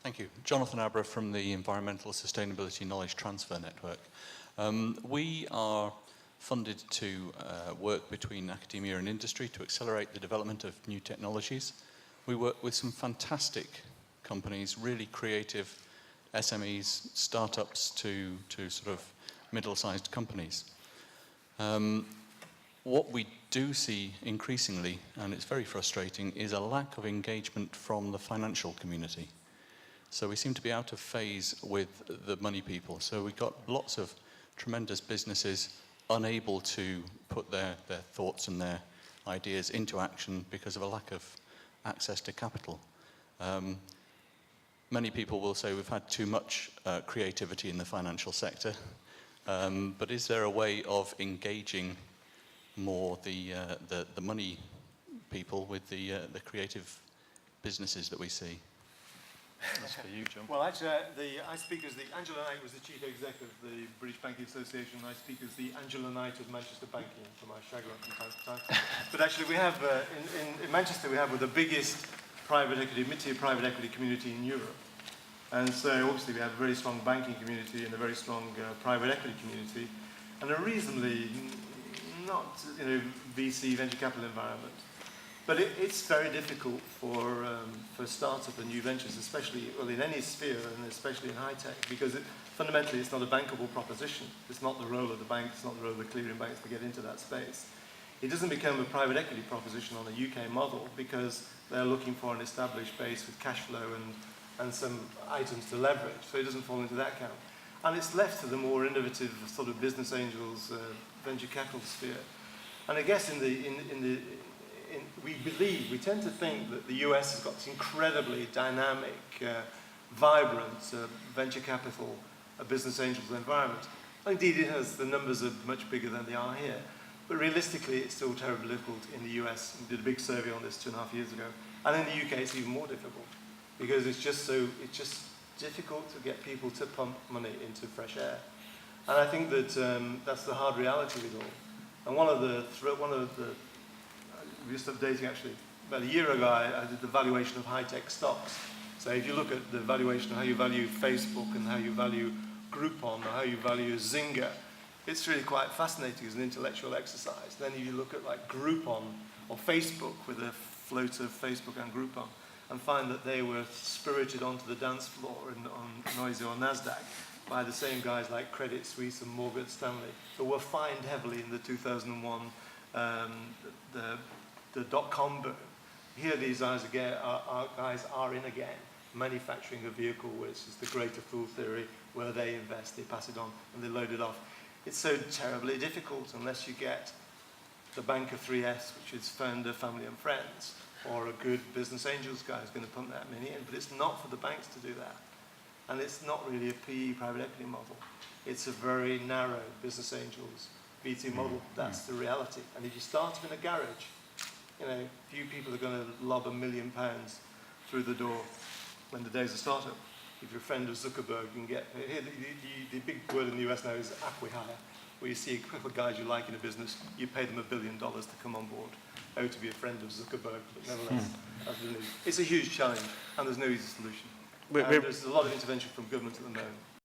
Thank you. Jonathan Abra from the Environmental Sustainability Knowledge Transfer Network. We are funded to work between academia and industry to accelerate the development of new technologies. We work with some fantastic companies, really creative SMEs, startups to sort of middle-sized companies. What we do see increasingly, and it's very frustrating, is a lack of engagement from the financial community. So we seem to be out of phase with the money people. So we've got lots of tremendous businesses unable to put their thoughts and their ideas into action because of a lack of access to capital. Many people will say we've had too much creativity in the financial sector, but is there a way of engaging more the money people with the creative businesses that we see? That's for you, John. Well, actually, I speak as Angela Knight was the chief executive of the British Banking Association. I speak as the Angela Knight of Manchester Banking for my chagrin from time to time. But actually, we have in Manchester, we have the biggest mid-tier private equity community in Europe. And so obviously we have a very strong banking community and a very strong private equity community, and a reasonably not VC venture capital environment. But it's very difficult for startup and new ventures, especially in any sphere and especially in high tech, because fundamentally it's not a bankable proposition. It's not the role of the bank, it's not the role of the clearing banks to get into that space. It doesn't become a private equity proposition on a UK model because they're looking for an established base with cash flow and some items to leverage, so it doesn't fall into that camp. And it's left to the more innovative sort of business angels, venture capital sphere. And I guess we tend to think that the US has got this incredibly dynamic, vibrant venture capital, business angels environment. Indeed, it has, the numbers are much bigger than they are here. But realistically, it's still terribly difficult in the US. We did a big survey on this 2.5 years ago. And in the UK, it's even more difficult because it's just difficult to get people to pump money into fresh air. And I think that that's the hard reality with it all. And one of the we're just updating actually, about a year ago I did the valuation of high-tech stocks. So if you look at the valuation of how you value Facebook and how you value Groupon or how you value Zynga, it's really quite fascinating as an intellectual exercise. Then if you look at like Groupon or Facebook with a float of Facebook and Groupon and find that they were spirited onto the dance floor on Noisy or NASDAQ by the same guys like Credit Suisse and Morgan Stanley, who were fined heavily in the 2001 the dot-com boom. Here these guys are in again, manufacturing a vehicle which is the greater fool theory, where they invest, they pass it on, and they load it off. It's so terribly difficult unless you get the bank of 3S, which is founder, family and friends, or a good business angels guy who's going to pump that money in. But it's not for the banks to do that. And it's not really a PE private equity model. It's a very narrow business angels VC model. That's the reality. And if you start up in a garage, few people are going to lob £1 million through the door when the day's a startup. If you're a friend of Zuckerberg, you can get here. The big word in the US now is acqui-hire, where you see a couple of guys you like in a business, you pay them $1 billion to come on board. To be a friend of Zuckerberg, but nevertheless, it's a huge challenge, and there's no easy solution. There's a lot of intervention from government at the moment.